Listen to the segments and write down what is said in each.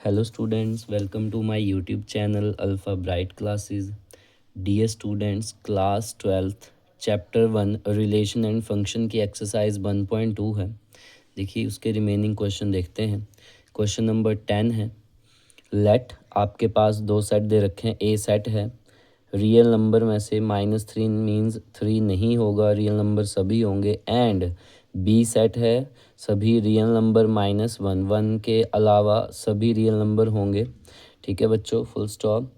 Hello students, welcome to my YouTube channel Alpha Bright Classes. Dear students, class 12th chapter 1 relation and function की exercise 1.2 है। देखिए उसके remaining question देखते हैं। Question number 10 है। Late आपके पास दो सेट दे रखे हैं। ए सेट है, रियल नंबर में से -3 मीन्स 3 नहीं होगा, रियल नंबर सभी होंगे। एंड बी सेट है, सभी रियल नंबर -1 के अलावा सभी रियल नंबर होंगे। ठीक है बच्चों, full stop.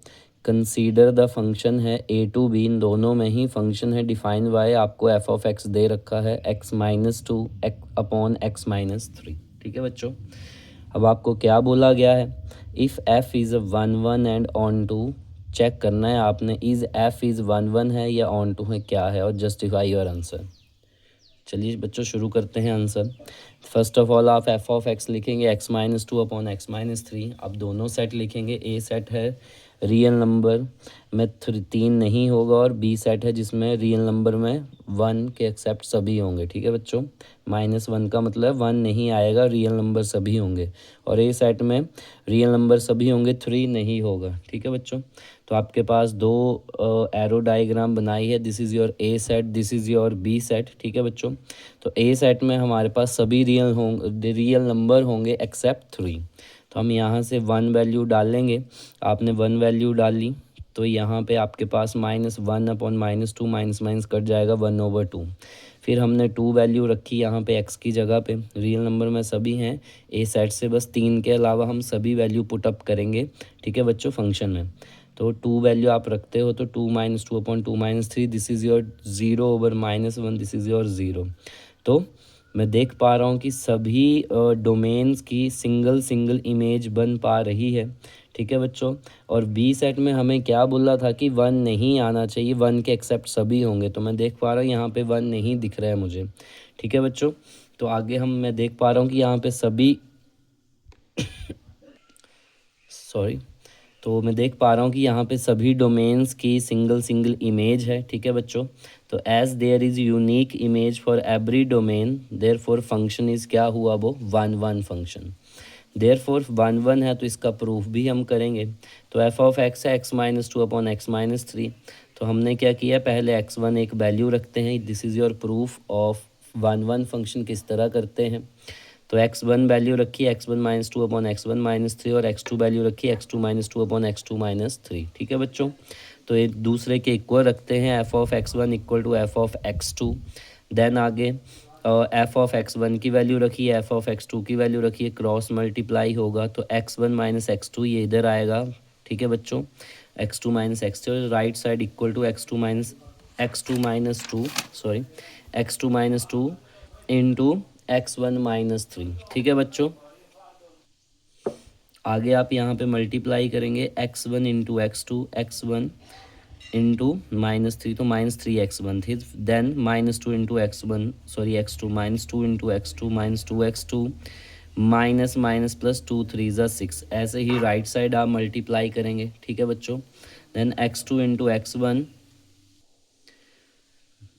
Consider the function है ए टू बी, इन दोनों में ही फंक्शन है। डिफाइन बाय, आपको एफ ऑफ एक्स दे रखा है x-2 अपॉन x-3। ठीक है बच्चों, अब आपको क्या बोला गया है, if F is 1 and onto, check करना है आपने इज़ एफ इज़ 1 है या ऑन टू है, क्या है, और जस्टिफाई योर आंसर। चलिए बच्चों शुरू करते हैं आंसर। फर्स्ट ऑफ ऑल आप एफ ऑफ एक्स लिखेंगे x-2 अपॉन x-3। अब दोनों सेट लिखेंगे। ए सेट है रियल नंबर में 3 नहीं होगा, और बी सेट है जिसमें रियल नंबर में 1 के एक्सेप्ट सभी होंगे। ठीक है बच्चों, -1 का मतलब 1 नहीं आएगा, रियल नंबर सभी होंगे। और ए सेट में रियल नंबर सभी होंगे, 3 नहीं होगा। ठीक है बच्चों, तो आपके पास दो एरो डायग्राम बनाई है। This is your A set, this is your B set. ठीक है बच्चों, तो ए सेट में हमारे पास सभी रियल नंबर होंगे एक्सेप्ट 3। तो हम यहाँ से 1 वैल्यू डालेंगे। आपने 1 वैल्यू डाली तो यहाँ पे आपके पास -1 अपॉन -2 माइनस कट जाएगा 1/2। फिर हमने 2 वैल्यू रखी यहाँ पे x की जगह पे। रियल नंबर में सभी हैं ए सेट से, बस 3 के अलावा हम सभी वैल्यू पुट अप करेंगे। ठीक है बच्चों, फंक्शन में तो 2 वैल्यू आप रखते हो तो 2 - 2 upon 2 - 3, this is your 0/-1, this is your 0। तो मैं देख पा रहा हूँ कि सभी डोमेन्स की सिंगल सिंगल इमेज बन पा रही है। ठीक है बच्चों, और बी सेट में हमें क्या बोला था कि 1 नहीं आना चाहिए, 1 के एक्सेप्ट सभी होंगे। तो मैं देख पा रहा हूँ यहाँ पे 1 नहीं दिख रहा है मुझे। ठीक है बच्चों, तो आगे मैं देख पा रहा हूँ कि यहाँ पे सभी सॉरी, तो मैं देख पा रहा हूँ कि यहाँ पे सभी डोमेन्स की सिंगल सिंगल इमेज है। ठीक है बच्चों, तो as there is unique image for every domain, therefore function is क्या हुआ, वो 1 फंक्शन। देयर फोर 1 है तो इसका प्रूफ भी हम करेंगे। तो एफ ऑफ एक्स है x-2 अपॉन x-3। तो हमने क्या किया, पहले x1 एक वैल्यू रखते हैं। This is your proof of 1 function किस तरह करते हैं। तो x1 वैल्यू रखी x1-2 अपॉन x1-3, और x2 वैल्यू रखी x2-2 अपॉन x2-3। ठीक है बच्चों, तो एक दूसरे के इक्वल रखते हैं। F of x1 equal to F of x2। Then आगे एफ ऑफ x1 की वैल्यू रखी है, एफ ऑफ x2 की वैल्यू रखी है, क्रॉस मल्टीप्लाई होगा तो x1 - x2 ये इधर आएगा। ठीक है बच्चों, x2 - x2 right side equal to x2 - 2 sorry x2 - 2 into x1 - 3। ठीक है बच्चों, आगे आप यहाँ पे मल्टीप्लाई करेंगे x1 into x2, x1 into -3 तो -3x1 थी। Then -2 into x1 sorry x2 -2 into x2 -2x2 minus minus plus 2 3 ज़ा 6। ऐसे ही राइट साइड आप मल्टीप्लाई करेंगे। ठीक है बच्चों, then x2 into x1,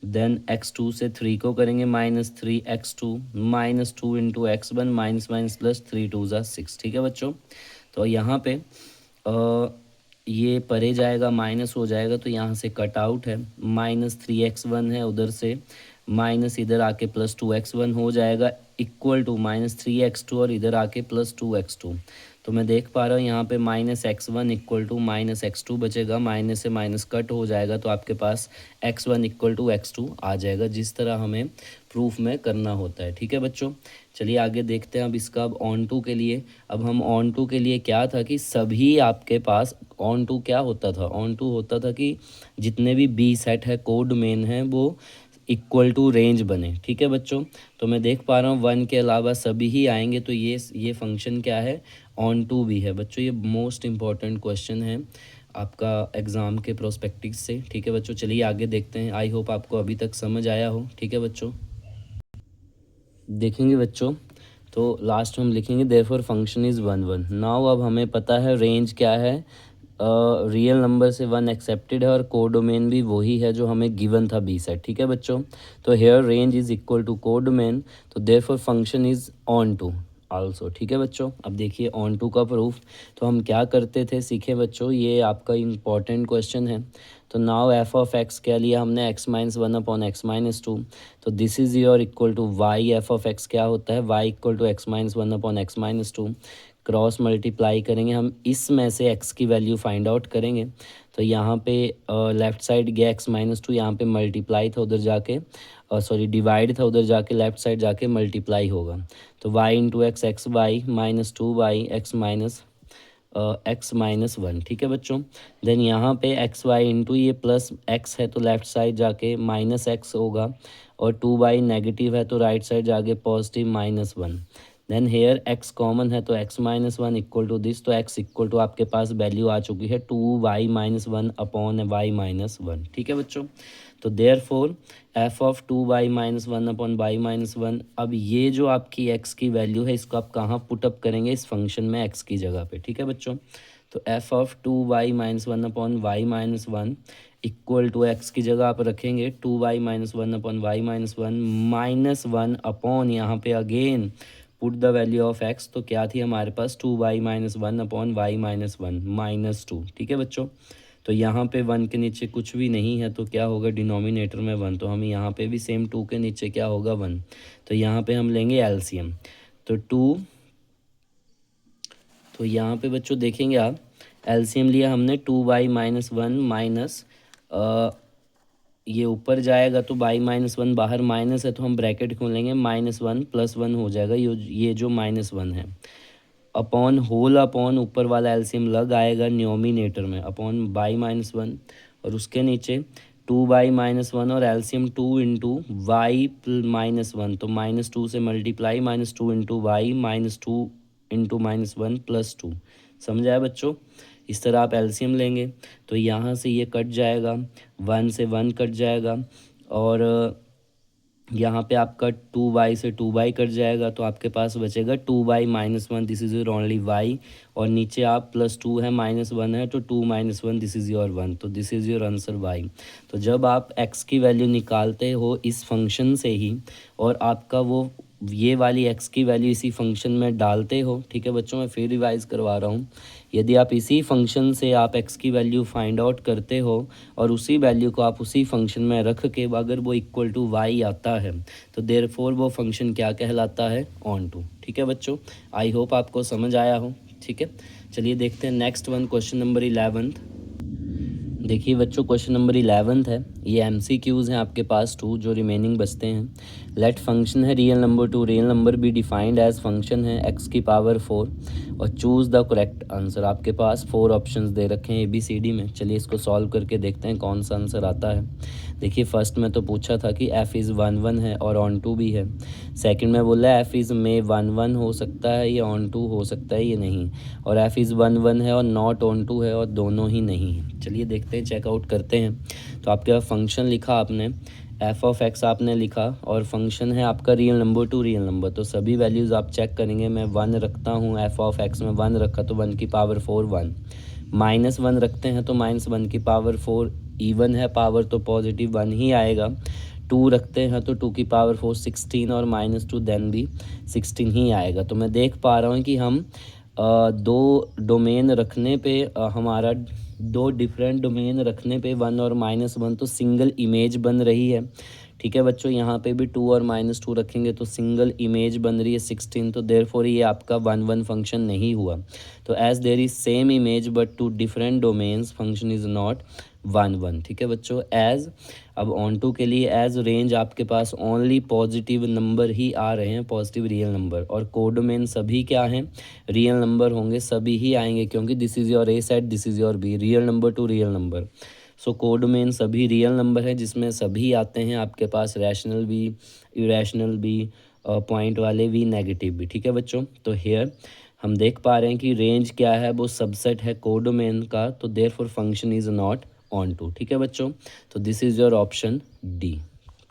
then x2 से 3 को करेंगे -3x2 -2 into x1 minus minus plus 3 2 ज़ा 6। ठीक है बच्चों, तो यहाँ पे ये परे जाएगा, माइनस हो जाएगा तो यहाँ से कट आउट है। -3x1 है, उधर से माइनस इधर आके +2x1 हो जाएगा इक्वल टू -3x2, और इधर आके +2x2। तो मैं देख पा रहा हूँ यहाँ पे -x1 इक्वल टू -x2 बचेगा, माइनस से माइनस कट हो जाएगा तो आपके पास x1 इक्वल टू x2 आ जाएगा, जिस तरह हमें प्रूफ में करना होता है। ठीक है बच्चों, चलिए आगे देखते हैं अब इसका। अब ऑन टू के लिए, अब हम ऑन टू के लिए क्या था कि सभी आपके पास ऑन टू क्या होता था, ऑन टू होता था कि जितने भी बी सेट है, कोड मेन है, वो इक्वल टू रेंज बने। ठीक है बच्चों, तो मैं देख पा रहा हूँ 1 के अलावा सभी ही आएंगे, तो ये फंक्शन क्या है, ऑन टू भी है बच्चों। ये मोस्ट इंपॉर्टेंट क्वेश्चन है आपका एग्ज़ाम के प्रोस्पेक्टिव से। ठीक है बच्चों, चलिए आगे देखते हैं। आई होप आपको अभी तक समझ आया हो। ठीक है बच्चों, देखेंगे बच्चों, तो लास्ट में हम लिखेंगे देयरफॉर फंक्शन इज़ 1 नाउ। अब हमें पता है रेंज क्या है, रियल नंबर से 1 एक्सेप्टेड है, और कोडोमेन भी वही है जो हमें गिवन था बी सेट। ठीक है बच्चों, तो here range is equal to codomain, तो therefore function is onto. Also. ठीक है बच्चों, अब देखिए ऑन टू का प्रूफ। तो हम क्या करते थे, सीखे बच्चों, ये आपका इम्पॉर्टेंट क्वेश्चन है। तो नाउ एफ ऑफ एक्स क्या लिया हमने, x minus one upon x minus two. तो this is your equal to y, f of x क्या होता है, y equal to x minus one upon x minus two. Cross multiply करेंगे हम, इसमें से एक्स की वैल्यू फाइंड आउट करेंगे। तो यहाँ पे लेफ़्ट साइड गया एक्स माइनस टू, यहाँ पे मल्टीप्लाई था उधर जाके, सॉरी डिवाइड था उधर जाके, लेफ़्ट साइड जाके मल्टीप्लाई होगा। तो Y into X, X Y minus two Y X minus one. ठीक है बच्चों, देन यहाँ पे एक्स वाई इंटू ये प्लस एक्स है तो लेफ़्ट साइड जाके माइनस एक्स होगा, और टू वाई नेगेटिव है तो राइट साइड जाके positive minus one. Then here X common है तो X minus one equal to this, तो एक्स इक्वल टू आपके पास वैल्यू आ चुकी है to Y minus one upon Y minus one. ठीक है बच्चों, तो therefore F of two Y minus one upon Y minus one. अब ये जो आपकी एक्स की वैल्यू है इसको आप कहाँ पुटअप करेंगे, इस फंक्शन में एक्स की जगह पे। ठीक है बच्चों, तो f of two Y minus one upon Y minus one equal to x की जगह आप रखेंगे two Y minus one upon Y minus one minus one upon यहाँ पे again put the value of x. तो क्या थी हमारे पास, two Y minus one upon Y minus one minus two. ठीक है बच्चों, तो यहाँ पे वन के नीचे कुछ भी नहीं है तो क्या होगा, डिनोमिनेटर में वन, तो हम यहाँ पे भी सेम टू के नीचे क्या होगा, वन। तो यहाँ पे हम लेंगे एलसीएम, तो टू, तो यहाँ पे बच्चों देखेंगे आप, एलसीएम लिया हमने two Y minus one minus, ये ऊपर जाएगा तो बाई माइनस वन, बाहर माइनस है तो हम ब्रैकेट खोलेंगे, माइनस वन प्लस वन हो जाएगा, ये जो माइनस वन है, अपॉन होल अपॉन ऊपर वाला एलसीएम लग आएगा न्योमिनेटर में अपॉन बाई माइनस वन, और उसके नीचे टू बाई माइनस वन और LCM two into Y minus one, तो माइनस टू से multiply, minus two into Y minus two into minus one plus two. समझ आया बच्चों, इस तरह आप एलसीएम लेंगे तो यहाँ से ये कट जाएगा, वन से वन कट जाएगा, और यहाँ पे आपका टू वाई से टू वाई कट जाएगा, तो आपके पास बचेगा two Y minus one, this is your only y, और नीचे आप प्लस टू है माइनस वन है तो two minus one, this is your one, तो this is your answer y. तो जब आप एक्स की वैल्यू निकालते हो इस फंक्शन से ही, और आपका वो ये वाली एक्स की वैल्यू इसी फंक्शन में डालते हो, ठीक है बच्चों, मैं फिर रिवाइज़ करवा रहा हूँ, यदि आप इसी फंक्शन से आप एक्स की वैल्यू फाइंड आउट करते हो और उसी वैल्यू को आप उसी फंक्शन में रख के अगर वो इक्वल टू वाई आता है तो देयरफॉर वो फंक्शन क्या कहलाता है, ऑन टू। ठीक है बच्चों, आई होप आपको समझ आया हो। ठीक है, चलिए देखते हैं नेक्स्ट वन, क्वेश्चन नंबर 11। देखिए बच्चों, क्वेश्चन नंबर 11 है, ये एमसीक्यूज़ हैं आपके पास टू जो रिमेनिंग बचते हैं। लेट फंक्शन है real number to real number be defined as function है एक्स की पावर 4 और चूज़ द करेक्ट आंसर। आपके पास 4 ऑप्शंस दे रखे हैं ABCD में। चलिए इसको सॉल्व करके देखते हैं कौन सा आंसर आता है। देखिए फर्स्ट में तो पूछा था कि एफ इज़ 1 1 है और ऑन टू भी है। सेकंड में बोला एफ इज़ में 1 1 हो सकता है, ये ऑन टू हो सकता है, ये नहीं, और एफ इज़ 1 1 है और नॉट ऑन टू है, और दोनों ही नहीं है। चलिए देखते हैं, चेकआउट करते हैं। तो आपके पास फंक्शन लिखा आपने, एफ ऑफ एक्स आपने लिखा, और फंक्शन है आपका real number to real number, तो सभी वैल्यूज़ आप चेक करेंगे। मैं 1 रखता हूँ, एफ ऑफ एक्स में 1 रखा तो 1 की पावर 4 1, माइनस 1 रखते हैं तो माइनस 1 की पावर 4, इवन है पावर तो पॉजिटिव 1 ही आएगा। 2 रखते हैं तो 2 की पावर 4 16, और माइनस 2 देन भी 16 ही आएगा। तो मैं देख पा रहा हूँ कि हम दो डोमेन रखने पे हमारा दो डिफरेंट डोमेन रखने पे 1 और माइनस 1 तो सिंगल इमेज बन रही है। ठीक है बच्चों, यहाँ पे भी 2 और माइनस 2 रखेंगे तो सिंगल इमेज बन रही है 16, तो देयरफॉर ये आपका 1 1 फंक्शन नहीं हुआ। तो as there is same image but two different domains function is not 1 1। ठीक है बच्चों, एज अब ऑन टू के लिए एज रेंज आपके पास ओनली पॉजिटिव नंबर ही आ रहे हैं, पॉजिटिव रियल नंबर, और कोडोमेन सभी क्या हैं, रियल नंबर होंगे, सभी ही आएंगे क्योंकि this is your A set, this is your B, real number to real number. So codomain सभी रियल नंबर है जिसमें सभी आते हैं आपके पास, रैशनल भी, इरेशनल भी, पॉइंट वाले भी, नेगेटिव भी। ठीक है बच्चों, तो हेयर हम देख पा रहे हैं कि रेंज क्या है, वो सबसेट है कोडोमेन का, तो therefore function is not onto. ठीक है बच्चों, तो this is your option D.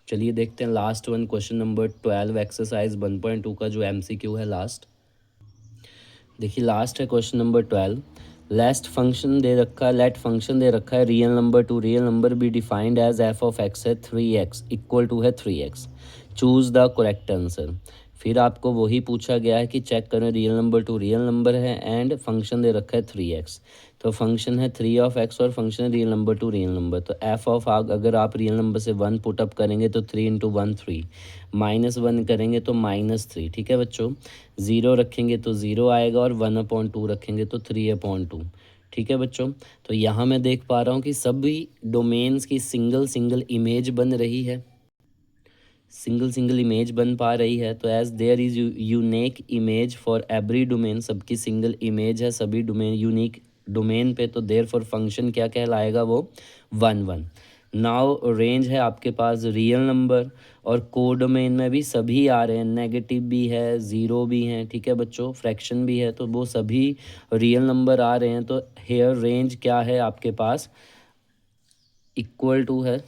चलिए देखते हैं last one, question number 12 exercise 1.2 का जो MCQ है लास्ट। देखिए लास्ट है क्वेश्चन नंबर 12। लेट फंक्शन दे रखा है real number to real number be defined as F of X है 3x इक्वल टू है 3x, choose the correct answer. फिर आपको वही पूछा गया है कि चेक करें real number to real number है एंड फंक्शन दे रखा है 3x। तो फंक्शन है 3 और फंक्शन है real number to real number. तो एफ ऑफ अगर आप रियल नंबर से 1 पुटअप करेंगे तो 3 इंटू 1 3, -1 करेंगे तो -3। ठीक है बच्चों, 0 रखेंगे तो 0 आएगा और 1/2 रखेंगे तो 3/2। ठीक है बच्चों, तो यहाँ मैं देख पा रहा हूँ कि सभी डोमेन्स की सिंगल सिंगल इमेज बन रही है, सिंगल सिंगल इमेज बन पा रही है। तो as there is unique image for every domain, सबकी सिंगल इमेज है सभी डोमेन यूनिक डोमेन पे, तो देयर फॉर फंक्शन क्या कहलाएगा, वो 1 1। नाउ रेंज है आपके पास रियल नंबर और को डोमेन में भी सभी आ रहे हैं, नेगेटिव भी है, ज़ीरो भी हैं। ठीक है बच्चों, फ्रैक्शन भी है, तो वो सभी रियल नंबर आ रहे हैं। तो हेयर रेंज क्या है आपके पास, इक्वल टू है।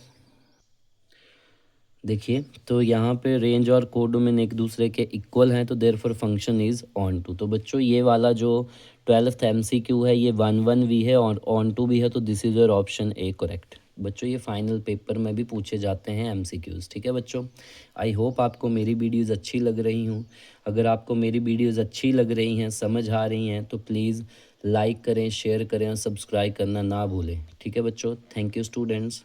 देखिए तो यहाँ पे रेंज और कोडोमेन एक दूसरे के इक्वल हैं, तो therefore function is onto. तो बच्चों ये वाला जो 12th MCQ है ये 1 1 भी है और ऑन टू भी है, तो this is your option A correct. बच्चों ये फाइनल पेपर में भी पूछे जाते हैं MCQs। ठीक है बच्चों, आई होप आपको मेरी वीडियोज़ अच्छी लग रही हूँ। अगर आपको मेरी वीडियोज़ अच्छी लग रही हैं, समझ आ रही हैं, तो प्लीज़ लाइक करें, शेयर करें और सब्सक्राइब करना ना भूलें। ठीक है बच्चों, थैंक यू स्टूडेंट्स।